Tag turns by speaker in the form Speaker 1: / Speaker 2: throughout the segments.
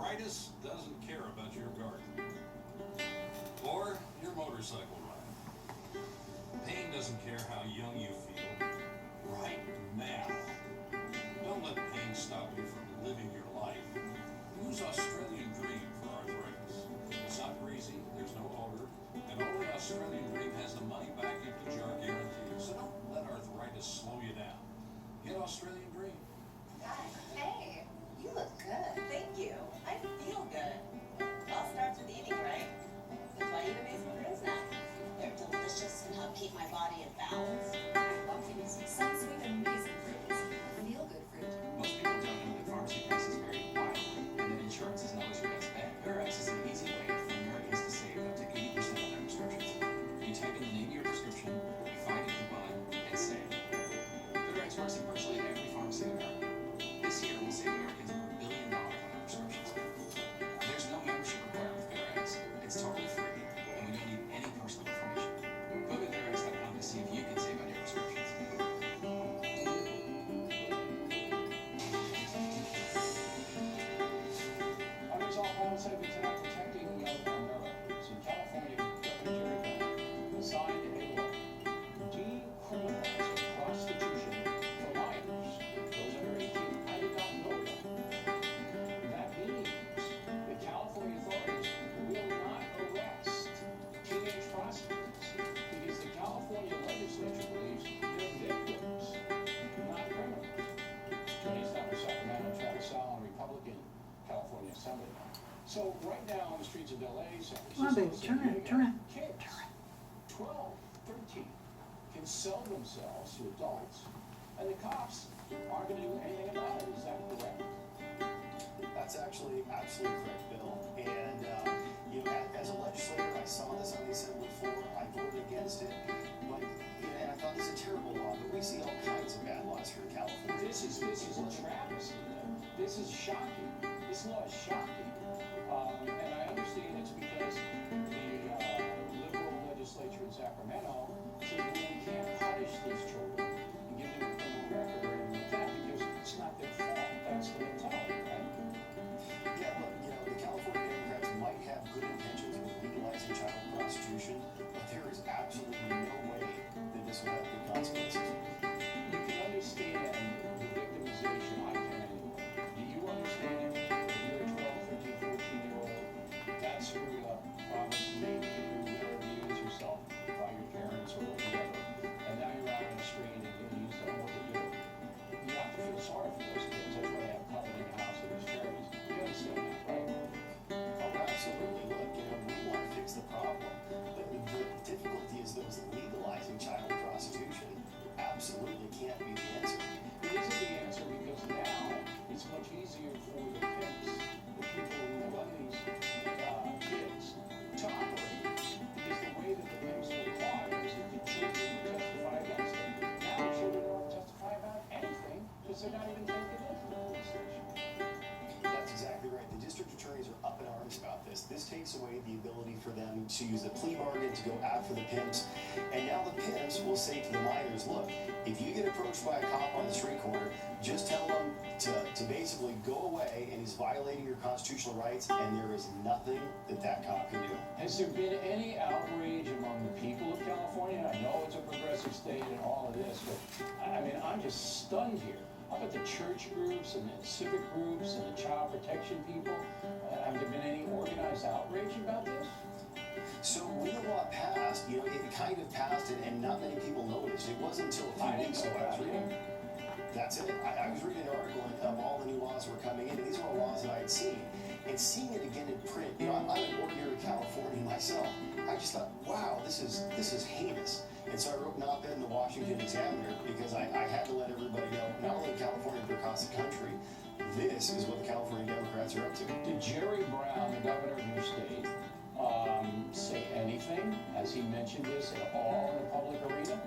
Speaker 1: arthritis doesn't care about your garden or your motorcycle ride. Pain doesn't care how young you feel right now. Don't let pain stop you from living your life. Use Australian Dream for arthritis. It's not greasy, there's no odor, and only Australian Dream has the money back into jar guarantee. So don't let arthritis slow you down. Get Australian Dream.
Speaker 2: Hey, you look good. Thank you. I feel good. It all starts with eating, right? That's why I eat amazing fruits now. They're delicious and help keep my body in balance.
Speaker 3: I love using Sunsweet Amazing Fruits. Feel good fruit.
Speaker 4: Most people don't know that pharmacy prices vary wildly, and that insurance is always your best bet. GoodRx is an easy way for Americans to save up to 80% on their prescriptions. You type in the name of your prescription, you find a coupon, and save. GoodRx works in virtually every pharmacy in America. This year, we'll save Americans over $1 billion on their prescriptions. There's no membership required with GoodRx. It's totally free, and we don't need any personal information. Go to GoodRx.com to see if you can save on your prescriptions.
Speaker 5: Unresolved violence have been tonight protecting young Americans. In California, Governor Jerry Brown signed a law decriminalizing prostitution for minors. Those under 18, I did not know that. That means the California authorities will not arrest teenage prostitutes because the California legislature believes they're victims, not criminals. Joining us now from Sacramento, Travis Allen, Republican, California Assembly. So right now on the streets of LA, San Francisco,
Speaker 6: Come on, baby,
Speaker 5: San
Speaker 6: turn it,
Speaker 5: Diego,
Speaker 6: turn it.
Speaker 5: kids, 12, 13, can sell themselves to adults, and the cops aren't going to do anything about it. Is that correct?
Speaker 7: That's actually absolutely correct, Bill. And, as a legislator, I saw this on the Assembly floor. I voted against it. But, and I thought this is a terrible law. But we see all kinds of bad laws here in California.
Speaker 5: This is a travesty. This is shocking. This law is shocking. And I understand it's because the liberal legislature in Sacramento said, well, we can't punish these children and give them a criminal record or anything like that because it's not their fault. That's the mentality, right?
Speaker 7: Yeah, look, the California Democrats might have good intentions with legalizing child prostitution, but there is absolutely no way that this will have good consequences.
Speaker 5: You can understand the victimization. I can anyway. Do you understand it? If you're a 12, 13, 14-year-old, got screwed up, promised made to do or abuse yourself by your parents or whatever, and now you're out on the street and you just don't know what to do. You have to feel sorry for those kids. That's why they have Covenant House and these charities. You understand that, right?
Speaker 7: Oh, absolutely. Look, we want to fix the problem, but the difficulty is those legalizing child prostitution absolutely can't be the answer.
Speaker 5: It isn't the answer because now it's much easier for the pimps, the people who run these kids, to operate. Because the way that the pimps were caught is that the children would testify against them. Now the children don't testify about anything because they're not even taken into the police station.
Speaker 7: That's exactly right. The district attorneys are up in arms about this. This takes away the ability for them to use the plea bargain to go after the pimps. And now the pimps will say to the minors, look, if you get approached by a cop on the street corner, just tell them to basically go away and he's violating your constitutional rights, and there is nothing that cop can do.
Speaker 5: Has there been any outrage among the people of California? I know it's a progressive state and all of this, but I mean, I'm just stunned here. How about the church groups and the civic groups and the child protection people? Have there been any organized outrage about this?
Speaker 7: So when the law passed, it kind of passed and not many people noticed. It wasn't until a few weeks ago I was reading. That's it. I was reading an article of all the new laws that were coming in, and these were all laws that I had seen. And seeing it again in print, I'm an ordinary Californian myself. I just thought, wow, this is heinous. And so I wrote an op-ed in the Washington Examiner because I had to let everybody know, not only in California but across the country, this is what the California Democrats are up to.
Speaker 5: Did Jerry Brown, the governor of your state, say anything? Has he mentioned this at all in the public arena?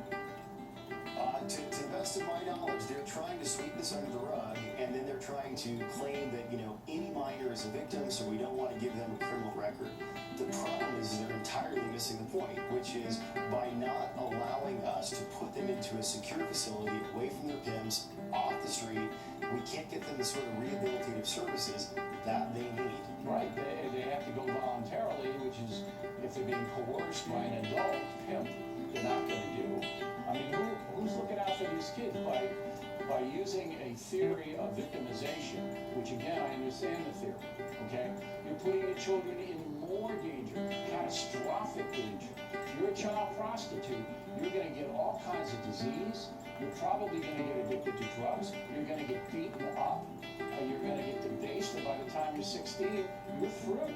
Speaker 7: To the best of my knowledge, they're trying to sweep this under the rug, and then they're trying to claim that, any minor is a victim, so we don't want to give them a criminal record. The problem is they're entirely missing the point, which is by not allowing us to put them into a secure facility away from their pimps, off the street, we can't get them the sort of rehabilitative services that they need.
Speaker 5: Right, they have to go voluntarily, which is, if they're being coerced by an adult pimp, they're not gonna do. I mean, who's looking out for these kids by using a theory of victimization, which again, I understand the theory, okay? You're putting the children in more danger, catastrophic danger. If you're a child prostitute, you're gonna get all kinds of disease. You're probably gonna get addicted to drugs. You're gonna get beaten up. You're gonna get debased, and by the time you're 16, you're through.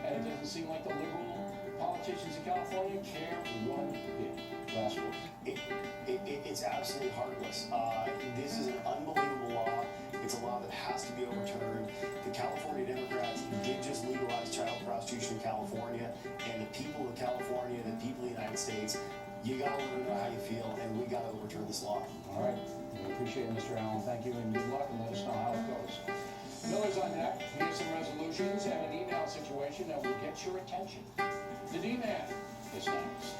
Speaker 5: And it doesn't seem like the liberal politicians in California care one bit. Last word.
Speaker 7: It's absolutely heartless. This is an unbelievable law. It's a law that has to be overturned. The California Democrats did just legalize child prostitution in California, and the people of California, the people of the United States, you gotta let them know how you feel, and we gotta overturn this law.
Speaker 5: All right, we appreciate it, Mr. Allen. Thank you, and good luck, and let us know how it goes. Miller's on deck. We have some resolutions and an email situation that will get your attention. The D-Man is next.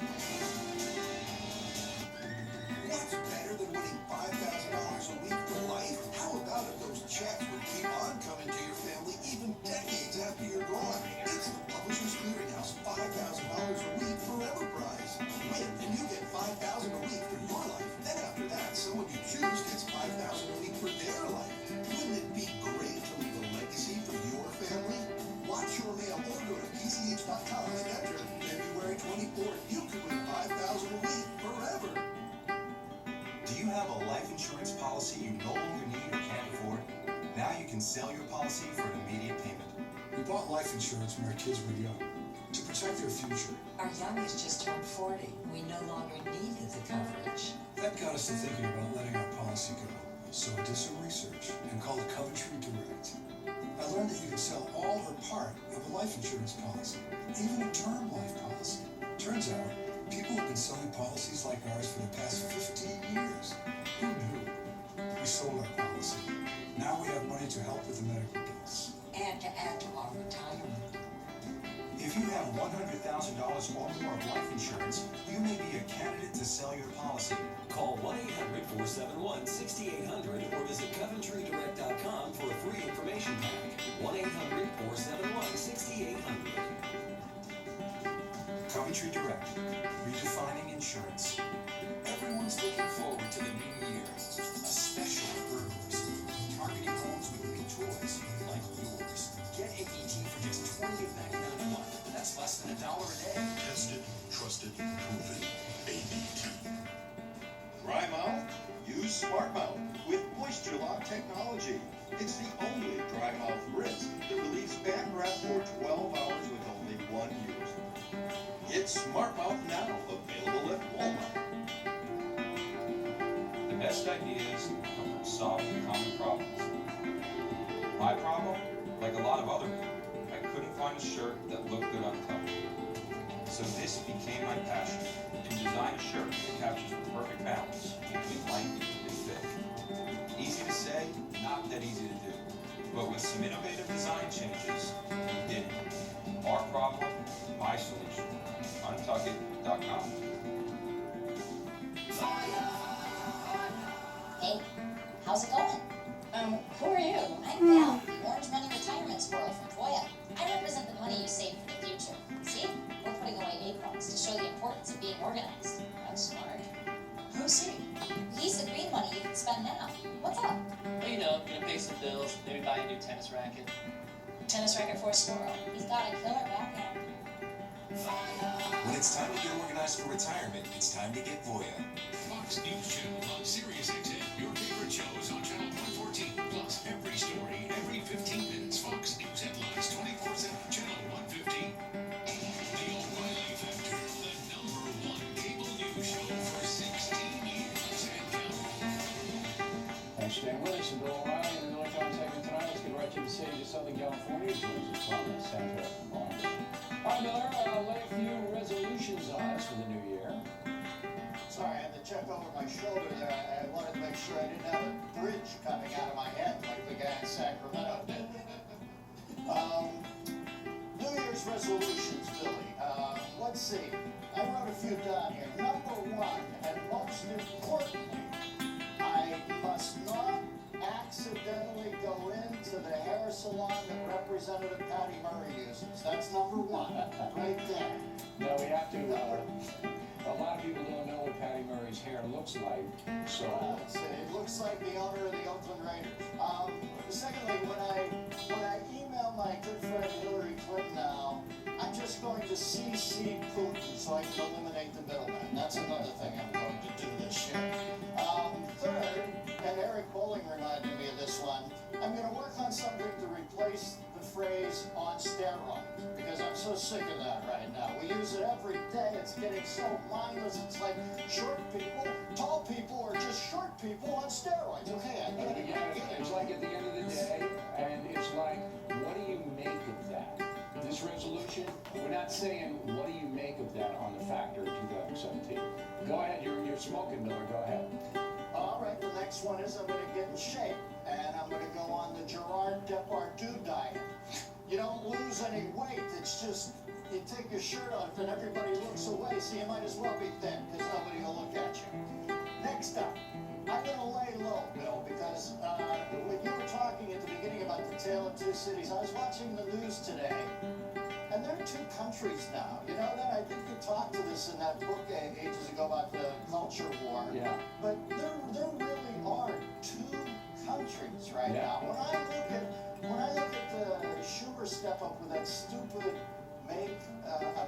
Speaker 6: What's better than winning $5,000 a week for life? How about if those checks would keep on coming to your family even decades after you're gone? It's the Publishers Clearinghouse $5,000 a week forever prize. Win and you get $5,000 a week for your life. Then after that, someone you choose gets $5,000 a week for their life. Wouldn't it be great to leave a legacy for your family? Watch your mail or go to PCH.com and enter February 24th. You could win $5,000 a week forever.
Speaker 8: Do you have a life insurance policy you no longer need or can't afford? Now you can sell your policy for an immediate payment.
Speaker 6: We bought life insurance when our kids were young to protect their future.
Speaker 9: Our youngest just turned 40. We no longer needed the coverage.
Speaker 6: That got us to thinking about letting our policy go. So I did some research and called Coventry Direct. I learned that you can sell all or part of a life insurance policy, even a term life policy. Turns out, people have been selling policies like ours for the past 15 years. Who knew? We sold our policy. Now we have money to help with the medical bills.
Speaker 9: And to add to our retirement.
Speaker 8: If you have $100,000 or more of life insurance, you may be a candidate to sell your policy.
Speaker 1: Call 1-800-471-6800 or visit CoventryDirect.com for a free information pack. 1-800-471-6800.
Speaker 8: Coventry Direct, redefining insurance.
Speaker 6: Everyone's looking forward to the new year, especially burglars, targeting homes with new toys like yours.
Speaker 4: Get AET for just $28.99 a month. That's less than $1 a day.
Speaker 6: Tested, trusted, proven. AET.
Speaker 10: Dry mouth? Use Smart Mouth with Moisture Lock technology. It's the only dry mouth rinse that relieves bad breath for 12 hours with only 1 use. Get Smart Mouth now, available at Walmart.
Speaker 11: The best ideas come from solving common problems. My problem, like a lot of other people, I couldn't find a shirt that looked good on television. So this became my passion, to design a shirt that captures the perfect balance between length and fit. Easy to say, not that easy to do. But with some innovative design changes, we did it. Our problem, my solution. Untuckit.com.
Speaker 2: Hey, how's it going? Who are you? I'm Val, the Orange Money Retirement Squirrel from Voya. I represent the money you save for the future. See? We're putting away acorns to show the importance of being organized. That's smart. Who's he? He's the green money you can spend now. What's up?
Speaker 12: Well, you know, gonna pay some bills, maybe buy a new tennis racket.
Speaker 2: Tennis racket for a squirrel. He's got a killer backhand.
Speaker 8: When it's time to get organized for retirement, it's time to get Voya.
Speaker 6: Fox News Channel on Sirius XM. Your favorite shows on Channel 114. Plus every story, every 15 minutes. Fox News headlines 24/7. Channel 115. The O'Reilly Factor, the #1 cable news show for 16 years and counting.
Speaker 5: Thanks for staying with us, and Bill O'Reilly in the Electronic segment tonight. Let's get right to the city of Southern California. Joins us from the Santa Monica. Hi, Miller. Lay a few resolutions on us for the new year.
Speaker 13: Sorry, I have the
Speaker 5: check over my shoulder there. I wanted to make sure I didn't have a bridge coming out of my head like the guy in Sacramento did. New Year's resolutions, Billy. Let's see. I wrote a few down here. Number one, and most importantly, I must not accidentally go into the hair salon that Representative Patty Murray uses. That's number one, right there. No, we have to, a lot of people don't know what Patty Murray's hair looks like, so. It looks like the owner of the Oakland Raiders. Secondly, when I email my good friend Hillary Clinton now, I'm just going to CC Putin so I can eliminate the middleman. That's another thing I'm going to do this year. Third, and Eric Bowling reminded me of this one, I'm going to work on something to replace the phrase on steroids, because I'm so sick of that right now. We use it every day. It's getting so mindless. It's like short people, tall people, or just short people on steroids. Okay, I get it. It's like at the end of the day, and it's like, what do you make of that? This resolution, we're not saying, what do you make of that on the Factor 2017? Go ahead, you're smoking, Miller, go ahead. All right, the next one is I'm going to get in shape, and I'm going to go on the Gerard Depardieu diet. You don't lose any weight, it's just, you take your shirt off and everybody looks away, so you might as well be thin, because nobody will look at you. Next up, I'm going to lay low, Bill, because when you were talking at the beginning about the Tale of Two Cities, I was watching the news today, and there are two countries now. You know that? I think you talked to this in that book ages ago about the culture war. Yeah. But there really are two countries right now. When I look at the Schumer step up with that stupid Make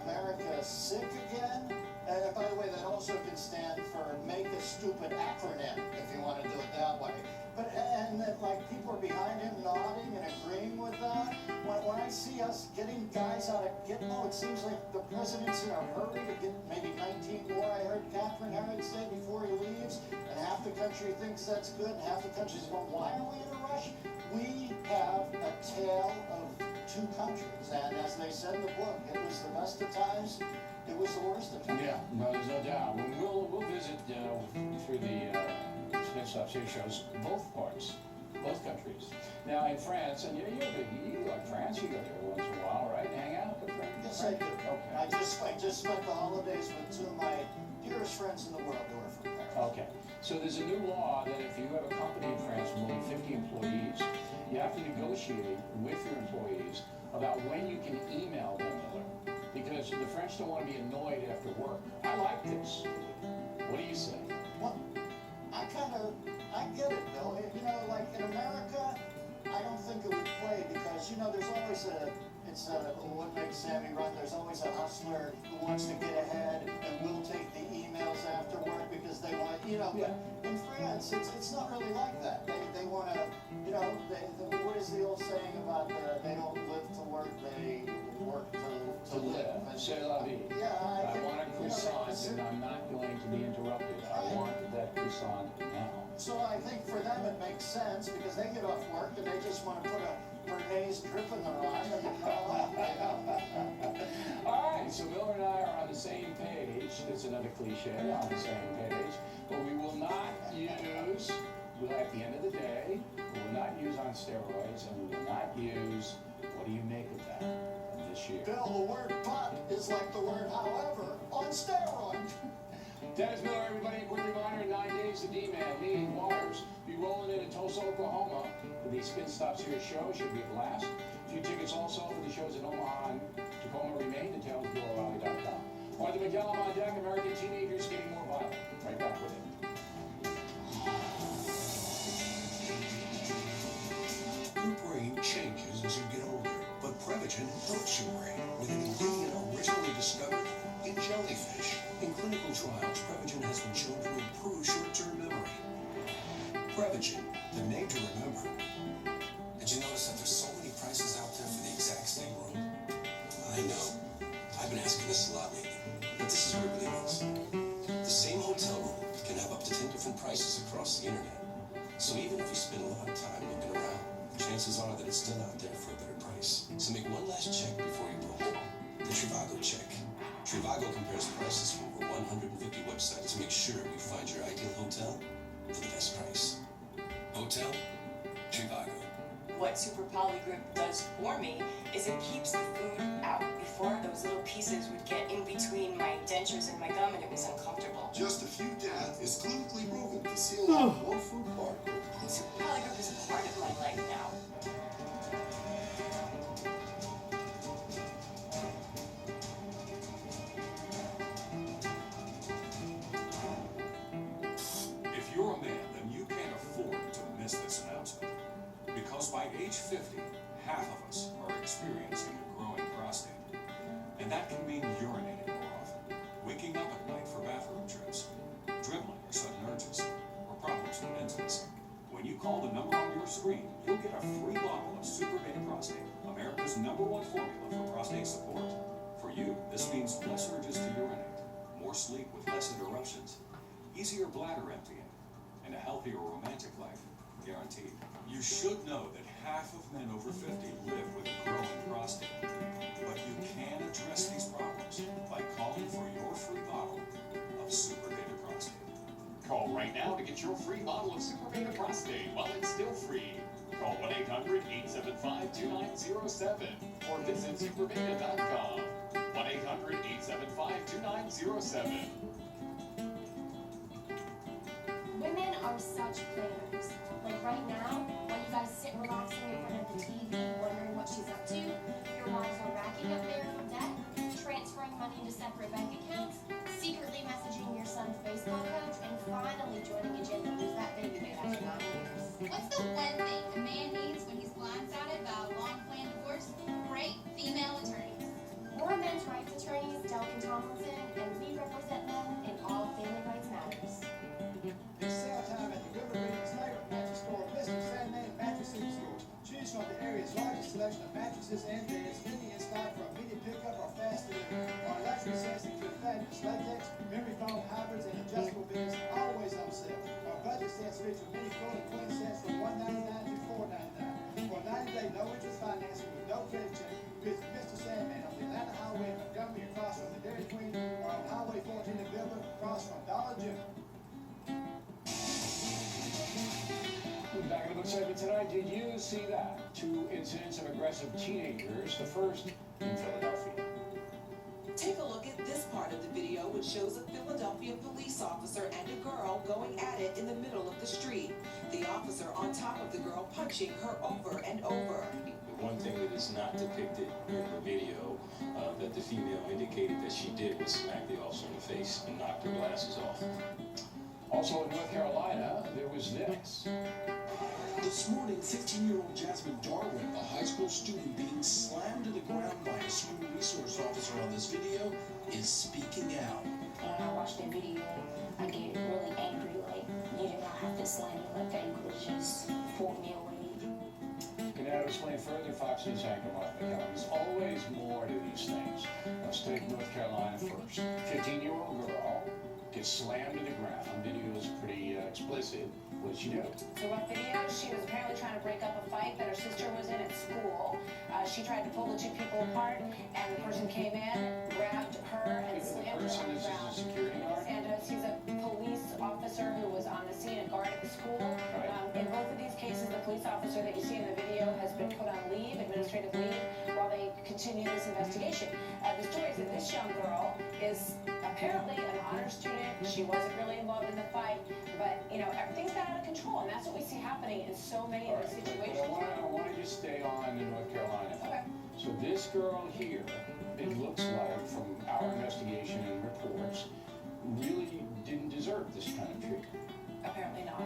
Speaker 5: America Sick Again. And by the way, that also can stand for Make a Stupid Acronym, if you want to do it that way. But, and that, like, people are behind him nodding and agreeing with that. When I see us getting guys out of Gitmo, it seems like the president's in a hurry to get maybe 19 more, I heard Catherine Herod say, before he leaves. And half the country thinks that's good, and half the country's going, why are we in a rush? We have a tale of two countries, and as they said in the book, it was the best of times, it was the worst of times. Yeah, no, there's no doubt. We'll visit through the Spin Stop City shows both parts, both countries. Now in France, and you like France, you go there once in a while, right? Hang out with friends. Yes, I do. Okay. I just spent the holidays with two of my dearest friends in the world who are from Paris. Okay. So there's a new law that if you have a company in France with only 50 employees, you have to negotiate with your employees about when you can email them, because the French don't want to be annoyed after work. I like this. What do you say? Well, I get it, Bill. You know, like in America, I don't think it would play because, you know, there's always what makes Sammy run, there's always a hustler who wants to get ahead and will take the emails after work because they want, you know, but in France, it's not really like that. They want to, you know, what is the old saying about they don't live to work, they work to live. C'est la vie. Yeah, I want a croissant and I'm not going to be interrupted. I want that croissant now. So I think for them it makes sense because they get off work and they just want to put a Bernays drip in their arm and all right, so Miller and I are on the same page. That's another cliche, on the same page. But we will not use, at the end of the day, we will not use on steroids and we will not use, what do you make of that this year? Bill, the word but is like the word however on steroids. Dennis Miller, everybody, a quick reminder, in 9 days, the D-Man, Lee Waters, be rolling into Tulsa, Oklahoma for the Spin Stop Series show. Should be a blast. A few tickets also for the shows in Omaha and Tacoma remain at TaylorBillO'Reilly.com. Arthur McGillum on deck, American Teenagers Getting More Violent. Right back with it.
Speaker 6: Your brain changes as you get older, but Prevagen helps your brain with an ingredient originally discovered in jellyfish. In clinical trials, Prevagen has been shown to improve short-term memory. Prevagen, the name to remember.
Speaker 13: Did you notice that there's so many prices out there for the exact same room?
Speaker 6: I know. I've been asking this a lot lately, but this is what it really means. The same hotel room can have up to 10 different prices across the internet. So even if you spend a lot of time looking around, chances are that it's still out there for a better price. So make one last check before you book. The Trivago check. Trivago compares prices from over 150 websites to make sure we find your
Speaker 13: ideal hotel for the best price. Hotel Trivago.
Speaker 2: What Super Poly Grip does for me is it keeps the food out. Before, those little pieces would get in between my dentures and my gum, and it was uncomfortable.
Speaker 6: Just a few tabs is clinically proven to seal out more food particles.
Speaker 2: Super Poly Grip is part of my life now.
Speaker 1: If you're a man, then you can't afford to miss this announcement. Because by age 50, half of us are experiencing a growing prostate. And that can mean urinating more often, waking up at night for bathroom trips, dribbling or sudden urges, or problems with intimacy. When you call the number on your screen, you'll get a free bottle of Super Beta Prostate, America's #1 formula for prostate support. For you, this means less urges to urinate, more sleep with less interruptions, easier bladder emptying, and a healthier romantic life, guaranteed. You should know that half of men over 50 live with a growing prostate. But you can address these problems by calling for your free bottle of Super Beta Prostate.
Speaker 5: Call right now to get your free bottle of Super Beta Prostate while it's still free. Call 1-800-875-2907 or visit superbeta.com. 1-800-875-2907.
Speaker 3: Women are such planners. Like right now, when you guys sit relaxing in front of the TV, wondering what she's up to, your wives are racking up marital debt, transferring money to separate bank accounts, secretly messaging your son's baseball coach, and finally joining a gym to lose that baby weight after 9 years.
Speaker 14: What's the one thing a man needs when he's blindsided by a long-planned divorce? Great female attorneys.
Speaker 3: We're men's rights attorneys, Delkin Tomlinson, and we represent men in all family rights matters.
Speaker 15: It's sale time at the River Region's favorite mattress store, Mr. Sandman Mattressing Store. Choose from the area's largest selection of mattresses and beds, many in stock for immediate pickup or fast delivery. Our luxury sets include fabulous latex, memory foam hybrids, and adjustable beds, always on sale. Our budget sets feature many golden queen sets from $199 to $499. For 90-day no interest financing with no credit check, visit Mr. Sandman on the Atlanta Highway in Montgomery across from the Dairy Queen, or on Highway 14 in Billboard across from Dollar General.
Speaker 5: Back in the book segment tonight, did you see that? 2 incidents of aggressive teenagers, the first in Philadelphia.
Speaker 16: Take a look at this part of the video, which shows a Philadelphia police officer and a girl going at it in the middle of the street. The officer on top of the girl punching her over and over.
Speaker 17: The one thing that is not depicted in the video that the female indicated that she did was smack the officer in the face and knock her glasses off.
Speaker 5: Also in North Carolina, there was this.
Speaker 6: This morning, 15-year-old Jasmine Darwin, a high school student being slammed to the ground by a school resource officer on this video, is speaking out.
Speaker 3: When I watched the video, I get really angry, like, you did not have to slam me like that, you could have just pulled me away.
Speaker 5: And now to explain further, Fox News anchor Mark McKellen, there's always more to these things. Let's take North Carolina first. 15-year-old girl gets slammed to the ground. Video is pretty explicit. What did she do?
Speaker 18: So what video? She was apparently trying to break up a fight that her sister was in at school. She tried to pull the 2 people apart, and the person came in, grabbed her, and slammed her on the ground.
Speaker 5: Is a security guard?
Speaker 18: And he's a police officer who was on the scene, a guard at the school.
Speaker 5: Right.
Speaker 18: In both of these cases, the police officer that you see in the video has been put on leave, administrative leave, while they continue this investigation. The story is that this young girl is apparently an honor student. She wasn't really involved in the fight, but everything's got out of control, and that's what we see happening in so many of these situations.
Speaker 5: I want to just stay on in North Carolina.
Speaker 18: Okay.
Speaker 5: So this girl here, it looks like from our investigation and reports, really didn't deserve this kind of treatment.
Speaker 18: Apparently not.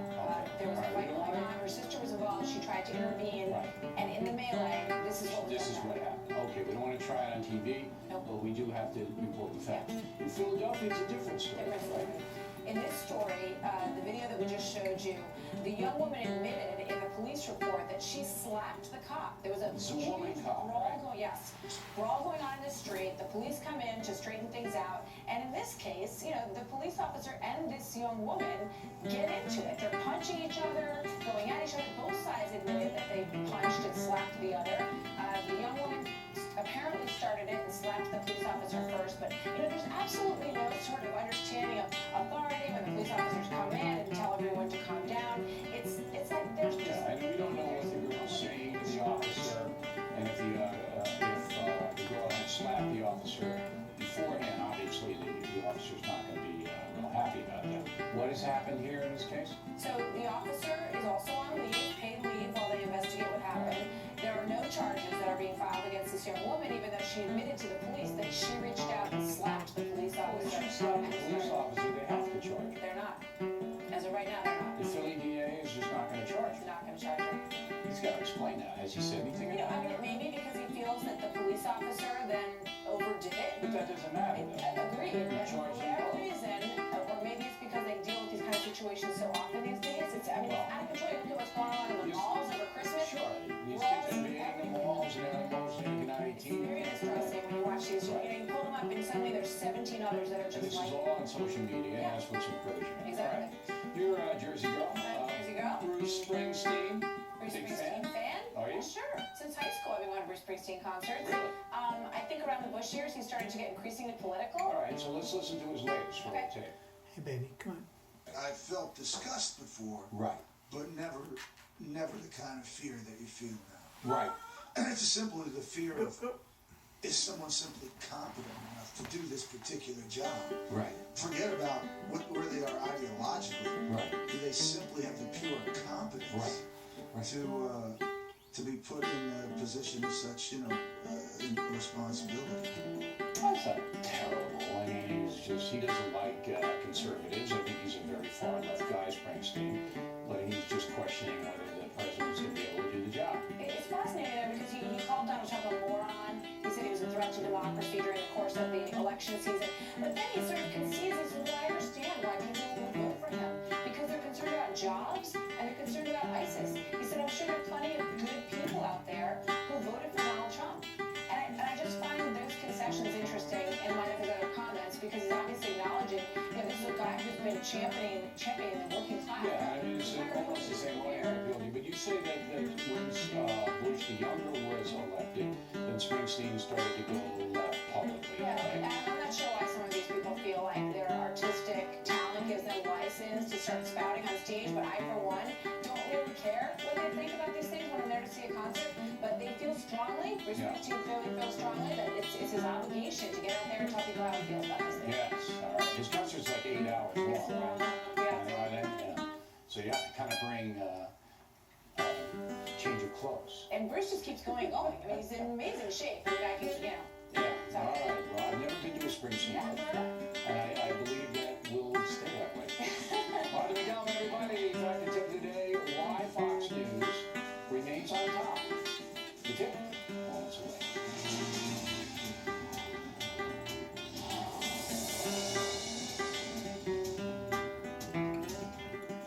Speaker 18: There was a fight going on. Her sister was involved. She tried to intervene, and in the melee, this is what
Speaker 5: happened. Okay, we don't want to try it on TV, but we do have to report the fact. In Philadelphia, it's a different story, right?
Speaker 18: In this story, the video that we just showed you, the young woman admitted in the police report that she slapped the cop. There was a huge brawl going, brawl going on in the street. The police come in to straighten things out, and in this case, the police officer and this young woman get into it. They're punching each other, going at each other. Both sides admitted that they punched and slapped the other. The young woman apparently started it and slapped the police officer first, but there's absolutely no sort of understanding of authority when the police officers come in.
Speaker 5: What has happened here in this case?
Speaker 18: So the officer is also on leave, paid leave, while they investigate what happened. There are no charges that are being filed against this young woman, even though she admitted to the police that she reached out and slapped the police officer.
Speaker 5: She slapped the police officer, they have to charge her.
Speaker 18: They're not. As of right now, they're not.
Speaker 5: The Philly DA is just not gonna charge her.
Speaker 18: Not gonna charge her.
Speaker 5: He's gotta explain that. Has he said anything
Speaker 18: You know,
Speaker 5: about
Speaker 18: I
Speaker 5: it?
Speaker 18: mean, maybe because he feels that the police officer then overdid it.
Speaker 5: But that doesn't matter though.
Speaker 18: Agreed. But for
Speaker 5: Charge them
Speaker 18: whatever
Speaker 5: both.
Speaker 18: reason, or maybe it's because they deal with these kind of situations so often these days. It's, I mean, it's out of control. Look at what's going on in the malls over Christmas.
Speaker 5: Sure, these kids are being in the malls and everything goes in
Speaker 18: It's very distressing when you watch these. You know, you pull them up and suddenly there's 17 others that are
Speaker 5: And
Speaker 18: just
Speaker 5: this
Speaker 18: like.
Speaker 5: is all on social media, and that's what's encouraging.
Speaker 18: Exactly.
Speaker 5: All right. You're a Jersey girl.
Speaker 18: Jersey girl.
Speaker 5: Bruce Springsteen.
Speaker 18: Bruce
Speaker 5: Big
Speaker 18: Springsteen fan?
Speaker 5: Are you?
Speaker 18: Sure. Since high school, I've been going to Bruce Springsteen concerts.
Speaker 5: Really?
Speaker 18: I think around the Bush years, he started to get increasingly political.
Speaker 5: All right, so let's listen to his latest for the tape.
Speaker 19: Hey, baby, come on.
Speaker 6: I felt disgust before,
Speaker 5: Right.
Speaker 6: but never the kind of fear that you feel now.
Speaker 5: Right.
Speaker 6: And it's simply the fear of, is someone simply competent enough to do this particular job?
Speaker 5: Right.
Speaker 6: Forget about where they are ideologically.
Speaker 5: Right.
Speaker 6: Do they simply have the pure competence to be put in a position of such, responsibility?
Speaker 5: That's not terrible. I mean, he doesn't like conservatives. I think he's a very far left guy, Springsteen. But he's just questioning whether the president's going to be able to do the job.
Speaker 18: It's fascinating though because he called Donald Trump a moron. He said he was a threat to democracy during the course of the election season. But then he sort of concedes, he says, well, I understand why people will vote for him. Because they're concerned about jobs and they're concerned about ISIS. He said, I'm sure there are plenty of good people out there who voted for Donald Trump. And I just find those concessions interesting in light of his other comments because he's obviously acknowledging, this is a guy who's been championing the working class.
Speaker 5: Yeah, I mean, it's almost the same way, but you say that when Bush the Younger was elected, then Springsteen started to go left publicly.
Speaker 18: Yeah,
Speaker 5: right?
Speaker 18: and I'm not sure why some of these people feel like their artistic talent gives them license to start spouting on stage, but I, for one, don't really care what they think about these things when I'm there to see a concert, but they feel strongly, Bruce Springsteen clearly feels strongly that it's his obligation to get out there and tell people how he feels about this thing.
Speaker 5: Yes, all right. His concert's like 8 hours long, right? Yeah. So you have to kind of bring change of clothes.
Speaker 18: And Bruce just keeps going and going. I mean, he's in amazing shape. The guy keeps,
Speaker 5: Yeah, all right. Well, I've never been to a Springsteen concert, and I believe that will stay that way. Martin McGowan, everybody. Fact and Tip today, why Fox News remains on top. The tip, moments away.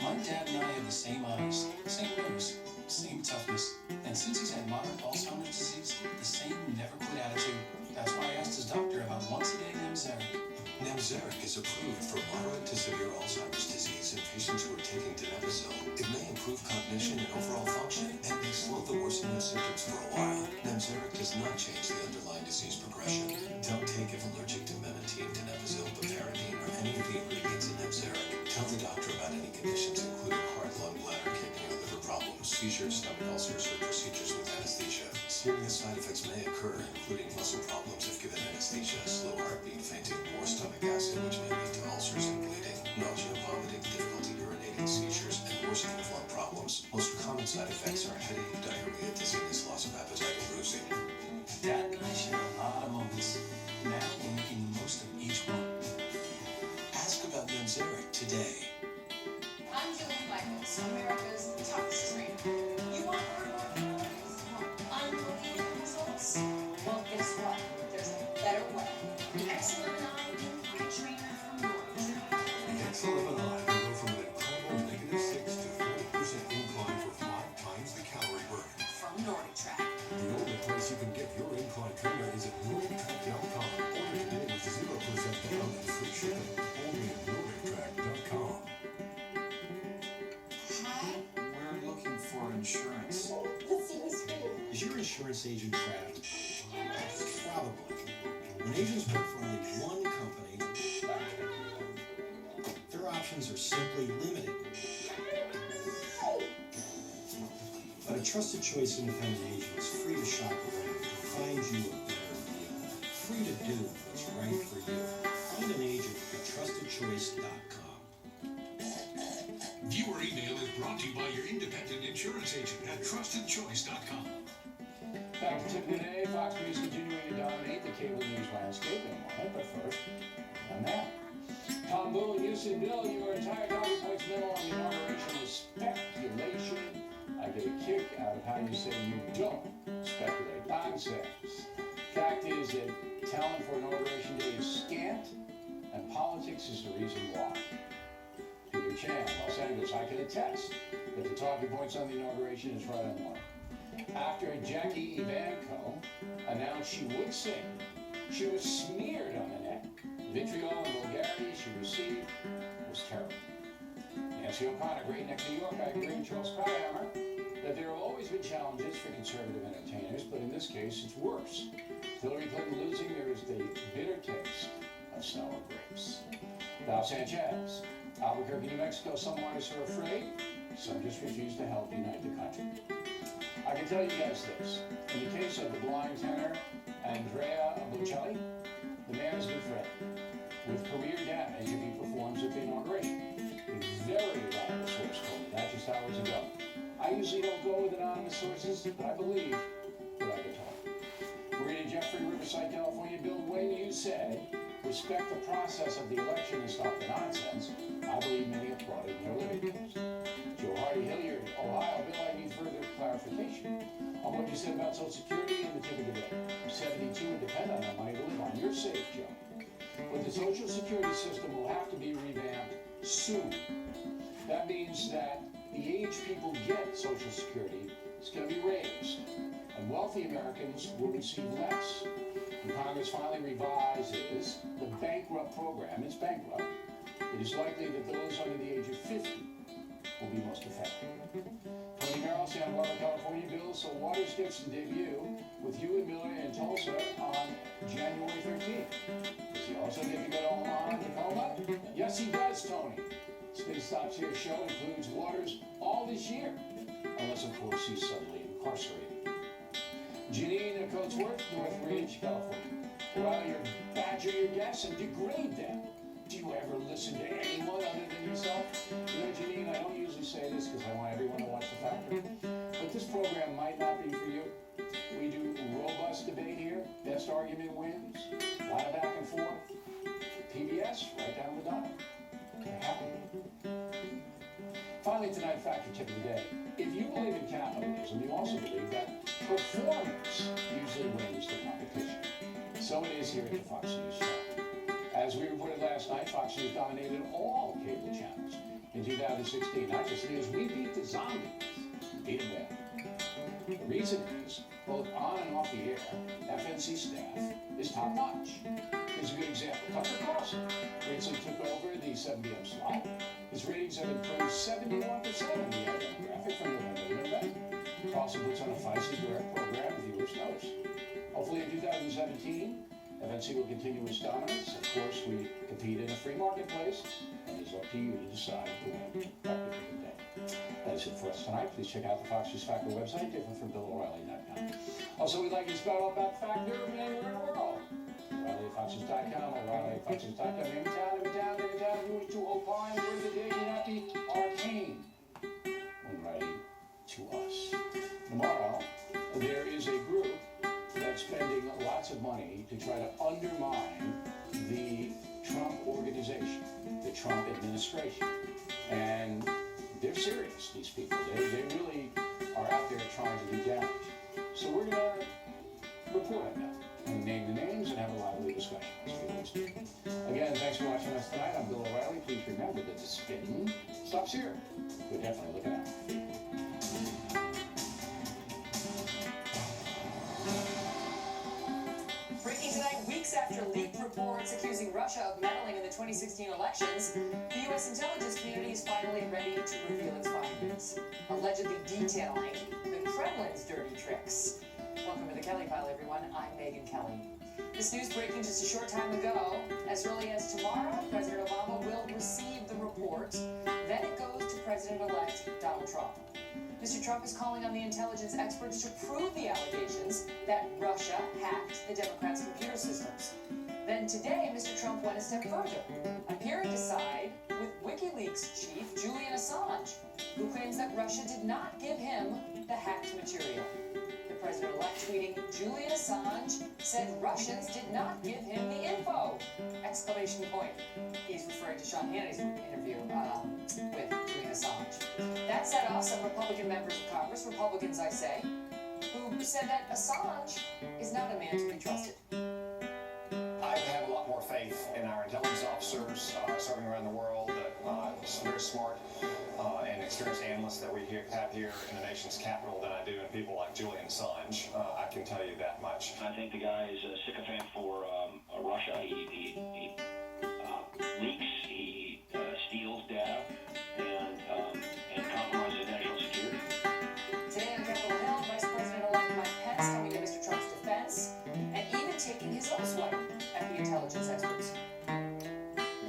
Speaker 13: My dad and I have the same eyes, same nose, same toughness, and since he's had moderate Alzheimer's disease, the same never-quit attitude. That's why I asked his doctor about once-a-day Nemzeric.
Speaker 8: Nemzeric is approved for moderate to severe Alzheimer's disease in patients who are taking donepezil. It may improve cognition and overall function and may slow the worsening of symptoms for a while. Nemzeric does not change the underlying disease progression. Don't take if allergic to memantine, donepezil, piperidine, or any of the ingredients in Nemzeric. Tell the doctor about any conditions including heart, lung, bladder, kidney, or liver problems, seizures, stomach ulcers, or procedures with anesthesia. Serious side effects may occur, including muscle problems if given anesthesia, slow heartbeat, fainting, or stomach acid, which may lead to ulcers and bleeding, nausea, vomiting, difficulty urinating, seizures, and worsening of lung problems. Most common side effects are headache, diarrhea, dizziness, loss of appetite, and bruising.
Speaker 13: Dad and I share a lot of moments. Now we're making the most of each one. Ask about Nemzeric today.
Speaker 14: I'm Julie Michaels, America's top screen. You want unbelievable results? Well, guess what? There's a better way. The X11i incline trainer from NordicTrack.
Speaker 8: The X11i will go from an incredible -6 to 40% incline for 5 times the calorie burn.
Speaker 14: From NordicTrack.
Speaker 8: The only place you can get your incline trainer is at NordicTrack.com. Order today with 0% down and free shipping. Only at NordicTrack.com.
Speaker 14: Hi.
Speaker 4: We're looking for insurance.
Speaker 20: Is your insurance agent trapped? Probably. When agents work for only one company, their options are simply limited. But a trusted choice independent agent is free to shop around to find you a better deal. Free to do what's right for you. Find an agent at trustedchoice.com.
Speaker 19: Viewer Email is brought to you by your independent insurance agent at trustedchoice.com.
Speaker 5: Back to tip today, Fox News continuing to dominate the cable news landscape in a moment, but first, on that. Tom Boone, you said, Bill, your entire talking points memo on the inauguration was speculation. I get a kick out of how you say you don't speculate nonsense. Fact is that talent for inauguration day is scant, and politics is the reason why. Peter Chan, Los Angeles, I can attest that the talking points on the inauguration is right on one. After Jackie Evanko announced she would sing, she was smeared on the net. Vitriol and vulgarity she received was terrible. Nancy O'Connor, Great Neck, New York, I agree with Charles Krauthammer that there have always been challenges for conservative entertainers, but in this case, it's worse. Hillary Clinton losing, there is the bitter taste of sour grapes. Val Sanchez, Albuquerque, New Mexico, some artists are afraid, some just refuse to help unite the country. I can tell you guys this. In the case of the blind tenor, Andrea Bocelli, the man has been threatened with career damage if he performs at the inauguration. A very reliable source told me that just hours ago. I usually don't go with anonymous sources, but I believe what I've been told. Marina Jeffrey, Riverside, California. Bill, when you say respect the process of the election and stop the nonsense, I believe many applauded in their living rooms. Joe Hardy, Hilliard, Ohio. Bill, I need further clarification on what you said about Social Security and the tip of the day. I'm 72 and depend on that money to live on. You're safe, Joe. But the Social Security system will have to be revamped soon. That means that the age people get Social Security is going to be raised, and wealthy Americans will receive less. When Congress finally revises the bankrupt program, it's bankrupt, it is likely that those under the age of 50 will be most affected. Tony Merrill, Santa Barbara, California. Bill, so Waters gets to debut with you and Miller in Tulsa on January 13th. Does he also get to go to Omaha and Tacoma? Yes, he does, Tony. Spin Stops Here show includes Waters all this year, unless, of course, he's suddenly incarcerated. Janine Coatsworth, Northridge, California. While you badger your guests and degrade them, do you ever listen to anyone other than yourself? You know, Janine, I don't usually say this because I want everyone to watch The Factor, but this program might not be for you. We do robust debate here. Best argument wins. A lot of back and forth. PBS, right down the dime. You're happy. Finally tonight, Factor Tip of the Day. If you believe in capitalism, you also believe that performance usually wins the competition. So it is here at the Fox News Show. As we reported last night, Fox News dominated all cable channels in 2016. Not just news, we beat the zombies. Beat them bad. The reason is, both on and off the air, FNC staff is top-notch. Here's a good example. Tucker Carlson recently took over the 7 p.m. slot. His ratings have improved 71% in the ad demographic from November to November. Carlson puts on a feisty program viewers notice. Hopefully in 2017, FNC will continue its dominance. Of course, we compete in a free marketplace, and it's up to you to decide who wins. That is it for us tonight. Please check out the Fox News Factor website, different from BillO'Reilly.com. Also, we'd like you to spell out that Factor from anywhere in the world. O'ReillyFoxes.com, O'ReillyFoxes.com. Every town, if you wish to opine, word of the day may not be arcane when writing to us. Tomorrow, there is a group that's spending lots of money to try to undermine the Trump organization, the Trump administration. And they're serious, these people. They really are out there trying to do damage. So we're going to report on that and name the names and have a lively discussion. Again, thanks for watching us tonight. I'm Bill O'Reilly. Please remember that the spin stops here. We're definitely looking out.
Speaker 21: Breaking tonight, weeks after leaked reports accusing Russia of meddling in the 2016 elections, the U.S. intelligence community is finally ready to reveal its findings, allegedly detailing the Kremlin's dirty tricks. Welcome to the Kelly File, everyone. I'm Megyn Kelly. This news breaking just a short time ago. As early as tomorrow, President Obama will receive the report. Then it goes to President-elect Donald Trump. Mr. Trump is calling on the intelligence experts to prove the allegations that Russia hacked the Democrats' computer systems. Then today, Mr. Trump went a step further, appearing to side with WikiLeaks. WikiLeaks chief, Julian Assange, who claims that Russia did not give him the hacked material. The president-elect tweeting, Julian Assange said Russians did not give him the info! Exclamation point. He's referring to Sean Hannity's interview with Julian Assange. That set off some Republican members of Congress, Republicans I say, who said that Assange is not a man to be trusted.
Speaker 7: I have a lot more faith in our intelligence officers serving around the world, some very smart and experienced analysts that we have here in the nation's capital than I do in people like Julian Assange. I can tell you that much.
Speaker 22: I think the guy is a sycophant for Russia. He leaks, he steals data, and compromises national security.
Speaker 21: Today on Capitol Hill, Vice President-elect Mike Pence coming to Mr. Trump's defense, and even taking his own swipe at the intelligence experts.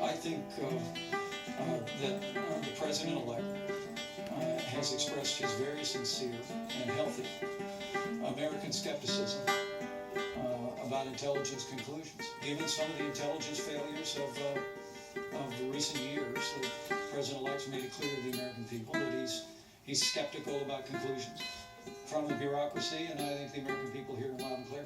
Speaker 23: I think that the President-elect has expressed his very sincere and healthy American skepticism about intelligence conclusions. Given some of the intelligence failures of the recent years, the President-elect's made it clear to the American people that he's skeptical about conclusions from the bureaucracy, and I think the American people hear him loud and clear.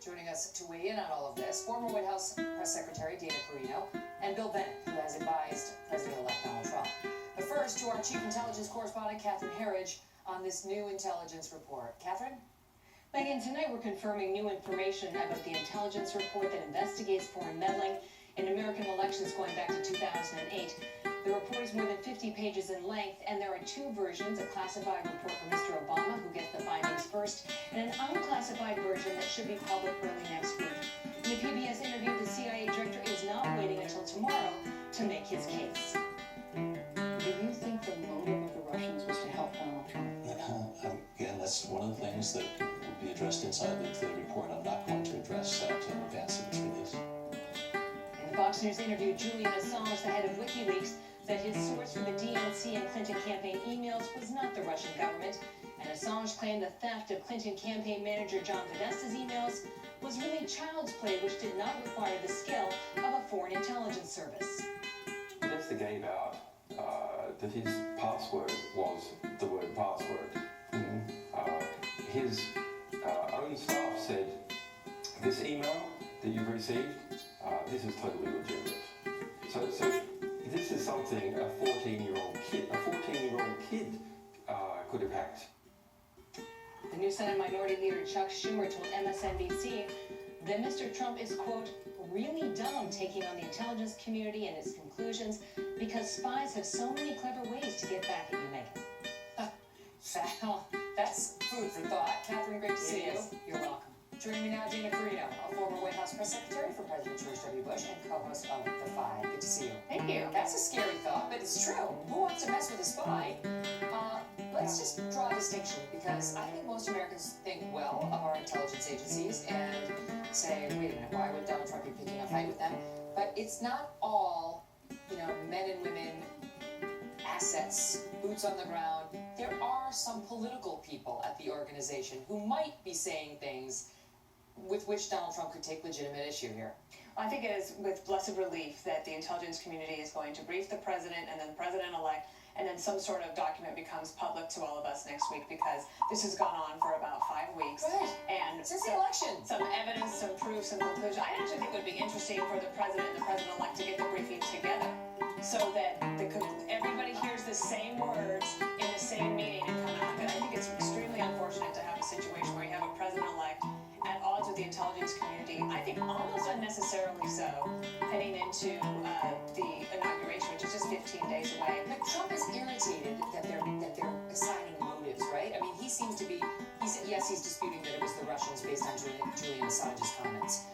Speaker 21: Joining us to weigh in on all of this, former White House Press Secretary Dana Perino and Bill Bennett, who has advised President-elect Donald Trump. But first, to our Chief Intelligence Correspondent, Catherine Herridge, on this new intelligence report. Catherine?
Speaker 24: Megan, tonight we're confirming new information about the intelligence report that investigates foreign meddling in American elections going back to 2008. The report is more than 50 pages in length, and there are two versions, a classified report from Mr. Obama, who gets the findings first, and an unclassified version that should be public early next week. In a PBS interview, the CIA director is not waiting until tomorrow to make his case. Do you think the motive of the Russians was to help Donald Trump?
Speaker 25: Again, that's one of the things that will be addressed inside the report. I'm not going to address that in advance of its release.
Speaker 24: In the Fox News interview, Julian Assange, the head of WikiLeaks, said his source for the DNC and Clinton campaign emails was not the Russian government, and Assange claimed the theft of Clinton campaign manager John Podesta's emails was really child's play, which did not require the skill of a foreign intelligence service.
Speaker 26: Podesta gave out that his password was the word password. His own staff said, this email that you've received, this is totally legitimate. So this is something a 14-year-old kid could have hacked.
Speaker 24: The new Senate Minority Leader Chuck Schumer told MSNBC that Mr. Trump is, quote, really dumb taking on the intelligence community and its conclusions because spies have so many clever ways to get back at you, Megan.
Speaker 21: Well, that's food for thought. Catherine, great to see you.
Speaker 24: You're welcome.
Speaker 21: Joining me now, Dana Perino, a former White House press secretary for President George W. Bush and co-host of The Five. Good to see you.
Speaker 24: Thank you.
Speaker 21: That's a scary thought, but it's true. Who wants to mess with a spy? Let's just draw a distinction, because I think most Americans think well of our intelligence agencies and say, wait a minute, why would Donald Trump be picking a fight with them? But it's not all, men and women, assets, boots on the ground. There are some political people at the organization who might be saying things with which Donald Trump could take legitimate issue here.
Speaker 24: I think it is with blessed relief that the intelligence community is going to brief the president and then the president-elect, and then some sort of document becomes public to all of us next week, because this has gone on for about 5 weeks.
Speaker 21: Right.
Speaker 24: And
Speaker 21: since the election.
Speaker 24: Some evidence, some proof, some conclusion. I actually think it would be interesting for the president and the president-elect to get the briefing together so that everybody hears the same words in the same meeting and come out of it. I think it's extremely unfortunate to have a situation where you have a president-elect at odds with the intelligence community, I think almost unnecessarily so, heading into the inauguration, which is just 15 days away.
Speaker 21: But Trump is irritated that they're assigning motives, right? I mean, he seems to be, he's disputing that it was the Russians based on Julian Assange's comments.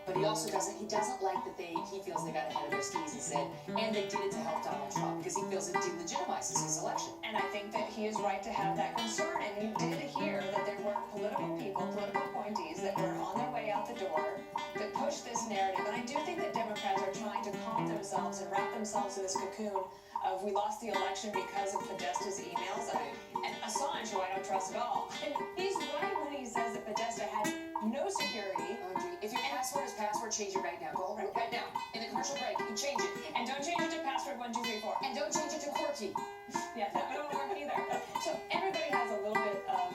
Speaker 21: But he also doesn't like that he feels they got ahead of their skis and said, and they did it to help Donald Trump, because he feels it delegitimizes his election.
Speaker 24: And I think that he is right to have that concern. And you did hear that there were political people, political appointees that were on their way out the door that pushed this narrative. And I do think that Democrats are trying to calm themselves and wrap themselves in this cocoon of we lost the election because of Podesta's emails. And Assange, who I don't trust at all. And he's right when he says that Podesta had no security.
Speaker 21: If your password is password, change it right now. Go right now. In the commercial break, you change it.
Speaker 24: And don't change it to password
Speaker 21: Turkey.
Speaker 18: Yeah, that won't work either. So everybody has a little bit of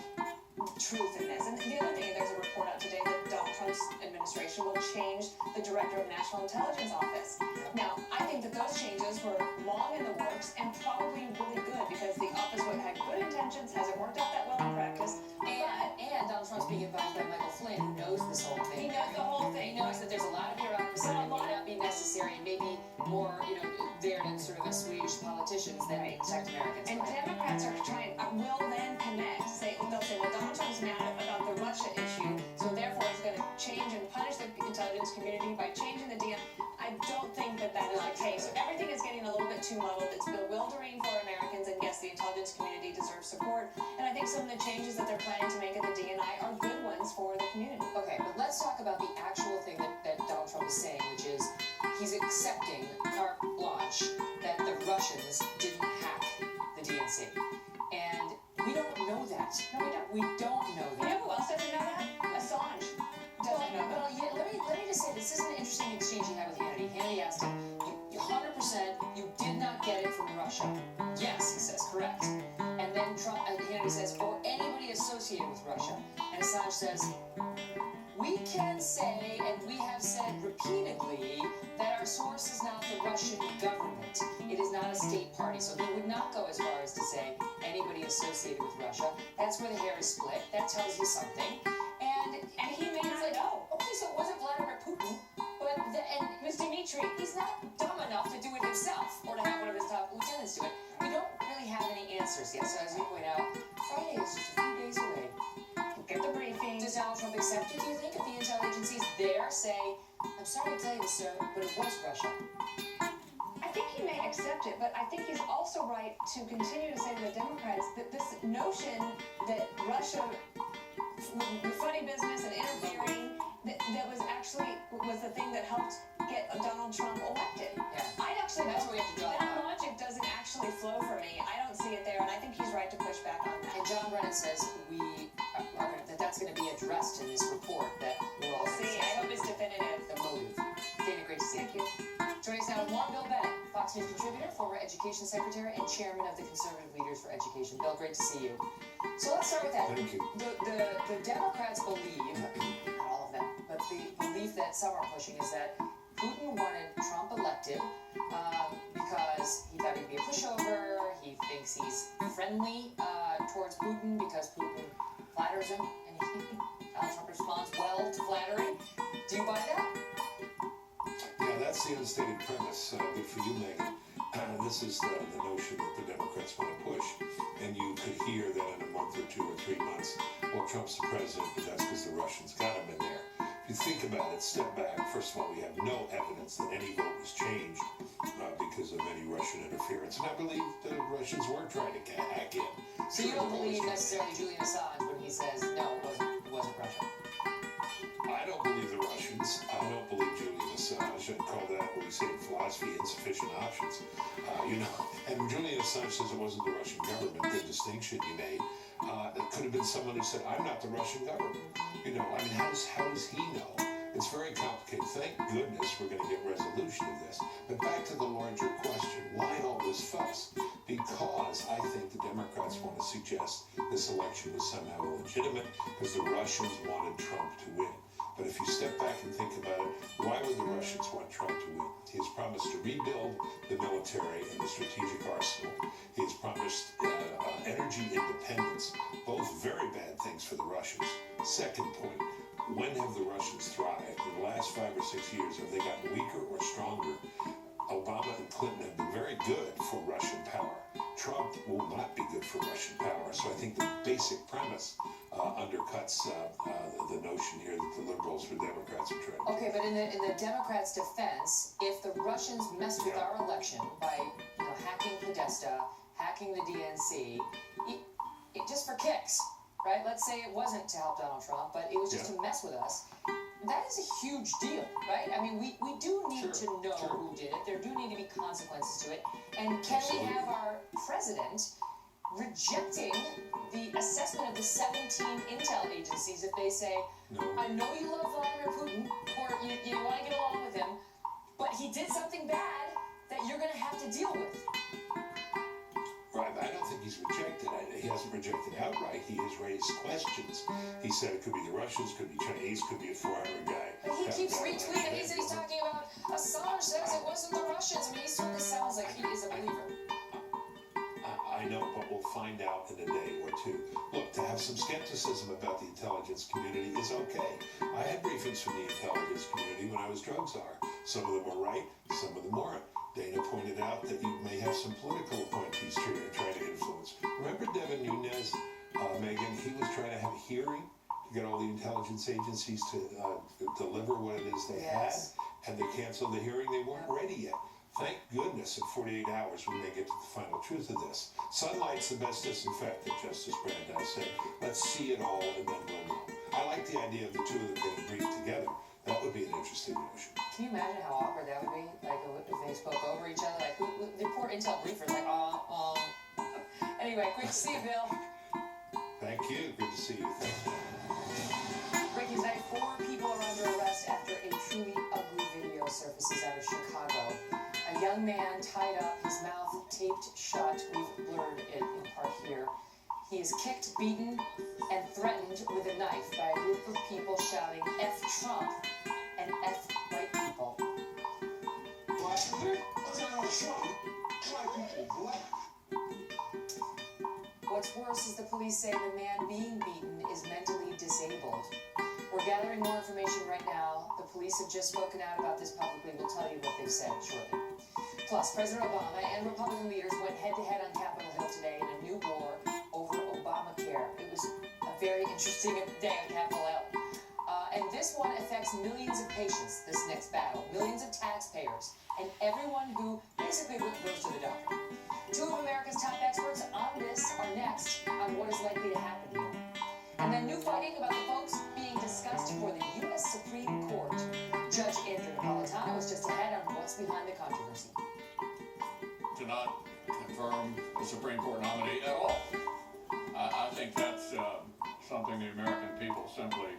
Speaker 18: truth in this. And the other thing, there's a report out today that Donald Trump's administration will change the director of National Intelligence Office. Now, I think that those changes were long in the works and probably really good because the office had good intentions, hasn't worked out that well in practice.
Speaker 21: And Donald Trump's being advised by Michael Flynn, who knows this whole thing.
Speaker 18: He knows the whole thing.
Speaker 21: He knows that there's a lot of bureaucracy that may not be necessary and maybe more, there to sort of assuage politicians than protect Americans.
Speaker 18: And Democrats are trying, will then connect, they'll say, well, Donald Trump's mad about the Russia issue, so therefore he's going to change and punish the intelligence community by changing the DNA. I don't think that that is the case. So everything is getting a little bit too muddled. It's bewildering for Americans, and yes, the intelligence community deserves support. And I think some of the changes that they're planning to make at the DNI are good ones for the community.
Speaker 21: Okay, but let's talk about the actual thing that Donald Trump is saying, which is he's accepting carte blanche that the Russians didn't hack the DNC. And we don't know that.
Speaker 18: No, we don't.
Speaker 21: We don't know that.
Speaker 18: You know who else doesn't know that? Assange doesn't know that.
Speaker 21: Well, yeah, let me just say, this is an interesting exchange he had with Hannity. Hannity asked him, 100% you did not get it from Russia. Yes, he says, correct. And then Hannity says, or anybody associated with Russia. And Assange says, we can say, and we have said repeatedly, that our source is not the Russian government. It is not a state party. So he would not go as far as to say anybody associated with Russia. That's where the hair is split. That tells you something. And
Speaker 18: he may not know.
Speaker 21: Okay, so it wasn't Vladimir Putin, but and
Speaker 18: it was Dmitry.
Speaker 21: He's not dumb enough to do it himself or to have one of his top lieutenants do it. We don't really have any answers yet. So as you point out, Friday is just a few days away.
Speaker 18: Get the briefing.
Speaker 21: Does Donald Trump accept it? Do you think if the intel agencies there say, I'm sorry to tell you this, sir, but it was Russia?
Speaker 18: I think he may accept it, but I think he's also right to continue to say to the Democrats that this notion that Russia, the funny business and interfering, that was the thing that helped get Donald Trump elected.
Speaker 21: Yeah.
Speaker 18: That's where we have to draw that logic doesn't actually flow for me. I don't see it there, and I think he's right to push back on that.
Speaker 21: And John Brennan says that's going to be addressed in this report that we're all
Speaker 18: see. I hope it's definitive.
Speaker 21: The motive. Dana, great to see
Speaker 18: you. Thank you.
Speaker 21: Joining us now, Warren Bill Bennett, Fox News contributor, former education secretary, and chairman of the Conservative Leaders for Education. Bill, great to see you. So let's start with that.
Speaker 19: Thank you.
Speaker 21: The Democrats believe, not all of them, but the belief that some are pushing is that Putin wanted Trump elected because he thought he'd be a pushover. He thinks he's friendly towards Putin because Putin flatters him, and Donald Trump responds well to flattery. Do you buy that?
Speaker 19: Yeah, that's the unstated premise. Good for you, Megan. This is the notion that the Democrats want to push. And you could hear that in a month or 2 or 3 months, well, Trump's the president, but that's because the Russians got him in there. If you think about it, step back. First of all, we have no evidence that any vote was changed because of any Russian interference. And I believe the Russians were trying to hack in.
Speaker 21: So you don't believe necessarily Julian Assange when he says, no, it wasn't Russia?
Speaker 19: I don't believe the Russians. I don't believe Julian Assange. I'd call that what we say in philosophy insufficient options. And Julian Assange says it wasn't the Russian government. The distinction you made. It could have been someone who said, I'm not the Russian government. How does he know? It's very complicated. Thank goodness we're going to get resolution of this. But back to the larger question, why all this fuss? Because I think the Democrats want to suggest this election was somehow illegitimate because the Russians wanted Trump to win. But if you step back and think about it, why would the Russians want Trump to win? He has promised to rebuild the military and the strategic arsenal. He has promised energy independence, both very bad things for the Russians. Second point, when have the Russians thrived? In the last 5 or 6 years, have they gotten weaker or stronger? Obama and Clinton have been very good for Russian power. Trump will not be good for Russian power. So I think the basic premise undercuts the notion here that the liberals or Democrats are trying to do.
Speaker 21: Okay, but in the Democrats' defense, if the Russians messed with our election by hacking Podesta, hacking the DNC, it just for kicks, right? Let's say it wasn't to help Donald Trump, but it was just to mess with us. That is a huge deal, right? I mean, we do need to know who did it. There do need to be consequences to it. And can we have our president rejecting the assessment of the 17 intel agencies if they say, I know you love Vladimir Putin, or you want to get along with him, but he did something bad that you're going to have to deal with?
Speaker 19: he's rejected. He hasn't rejected outright. He has raised questions. He said it could be the Russians, could be Chinese, could be a foreigner guy.
Speaker 21: But he keeps retweeting. He's talking about Assange says it wasn't the Russians. I mean, he certainly sounds like he is a believer.
Speaker 19: I know, but we'll find out in a day or two. Look, to have some skepticism about the intelligence community is okay. I had briefings from the intelligence community when I was drug czar. Some of them were right, some of them weren't. Dana pointed out that you may have some political appointees trying to influence. Remember Devin Nunes, Megan? He was trying to have a hearing to get all the intelligence agencies to deliver what it is they had, and they canceled the hearing. They weren't ready yet. Thank goodness in 48 hours we may get to the final truth of this. Sunlight's the best disinfectant, Justice Brandeis said. Let's see it all and then we'll know. I like the idea of the two of them getting briefed together. That would be an interesting notion.
Speaker 21: Can you imagine how awkward that would be? Like, if they spoke over each other? Like, the poor intel briefers, like, Anyway, great to see you, Bill.
Speaker 19: Thank you. Good to see you. Thanks.
Speaker 21: Breaking tonight, 4 people are under arrest after a truly ugly video surfaces out of Chicago. A young man tied up, his mouth taped shut. We've blurred it in part here. He is kicked, beaten, and threatened with a knife by a group of people shouting F Trump and F white people. What's worse is the police say the man being beaten is mentally disabled. We're gathering more information right now. The police have just spoken out about this publicly. We'll tell you what they've said shortly. Plus, President Obama and Republican leaders went head-to-head on Capitol Hill today in a new war over Obamacare. It was a very interesting day on Capitol Hill. And this one affects millions of patients, this next battle, millions of taxpayers, and everyone who basically goes to the doctor. 2 of America's top experts on this are next on what is likely to happen here. And then new fighting about the folks being discussed for the U.S. Supreme Court. Judge Andrew Napolitano is just ahead on what's behind the controversy.
Speaker 1: To not confirm a Supreme Court nominee at all. I think that's something the American people simply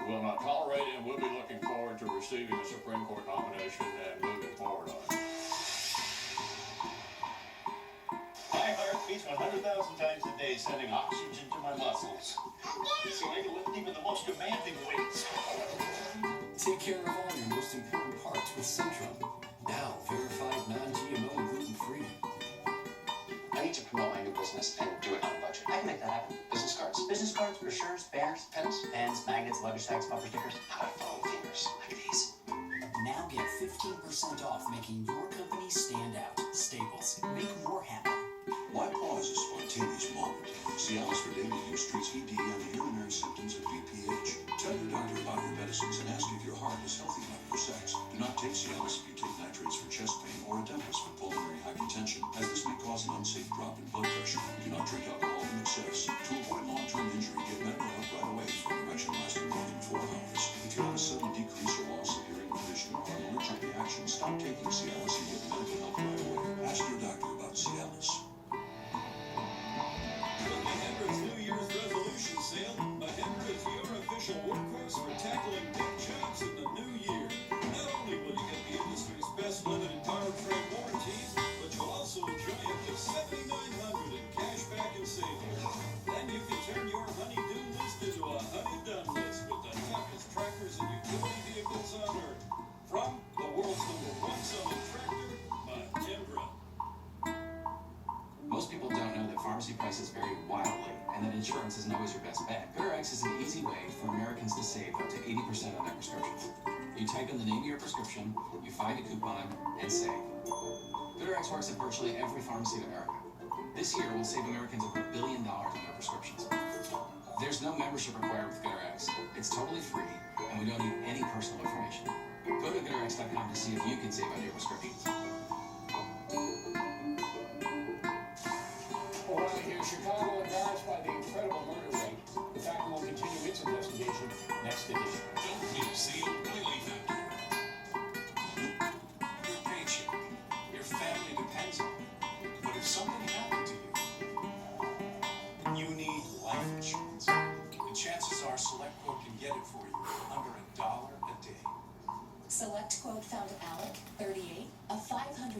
Speaker 1: will not tolerate, and we'll be looking forward to receiving a Supreme Court nomination and moving forward on it.
Speaker 2: My heart beats 100,000 times a day, sending oxygen to my muscles, so I can lift even the most demanding weights.
Speaker 20: Take care of all your most important parts with Centrum. Now verified non-GMO and gluten-free.
Speaker 7: I need to promote my new business and do it on a budget.
Speaker 9: I can make that happen.
Speaker 7: Business cards.
Speaker 9: Business cards, brochures, banners,
Speaker 7: Pens.
Speaker 9: pens, magnets, luggage tags, bumper stickers.
Speaker 7: How about foam fingers? Like these.
Speaker 9: Now get 15% off, making your company stand out. Staples. Make more happen.
Speaker 6: Why pause a spontaneous moment? Cialis for daily use treats ED and the urinary symptoms of BPH. Tell your doctor about your medicines and ask if your heart is healthy enough for sex. Do not take Cialis if you take nitrates for chest pain or Adempas for pulmonary hypertension, as this may cause an unsafe drop in blood pressure. Do not drink alcohol in excess. To avoid long-term injury, get medical help right away for an erection lasting more than 4 hours. If you have a sudden decrease or loss of hearing or vision or an allergic reaction, stop taking Cialis and get medical help right away. Ask your doctor about Cialis.
Speaker 10: New Year's resolution sale. Mahindra is your official workhorse for tackling big jobs in the new year. Not only will you get the industry's best limited powertrain warranty, but you'll also enjoy up to $7,900 in cash back and savings. Then you can turn your honey-do list into a honey-done list with the toughest trackers and utility vehicles on Earth. From the world's #1 selling tractor, Mahindra.
Speaker 11: Most people don't know that pharmacy prices vary wildly and that insurance isn't always your best bet. GoodRx is an easy way for Americans to save up to 80% on their prescriptions. You type in the name of your prescription, you find a coupon, and save. GoodRx works at virtually every pharmacy in America. This year, we'll save Americans over $1 billion on their prescriptions. There's no membership required with GoodRx. It's totally free, and we don't need any personal information. Go to GoodRx.com to see if you can save on your prescriptions.
Speaker 5: Around here, Chicago embarrassed by the incredible murder rate. The factory will continue its investigation next edition.
Speaker 8: Don't miss the O'Reilly Factor. Your paycheck, your family depends on it. But if something happened to you, you need life insurance. The chances are SelectQuote can get it for you under $1 a day.
Speaker 12: SelectQuote found Alec, 38, a $500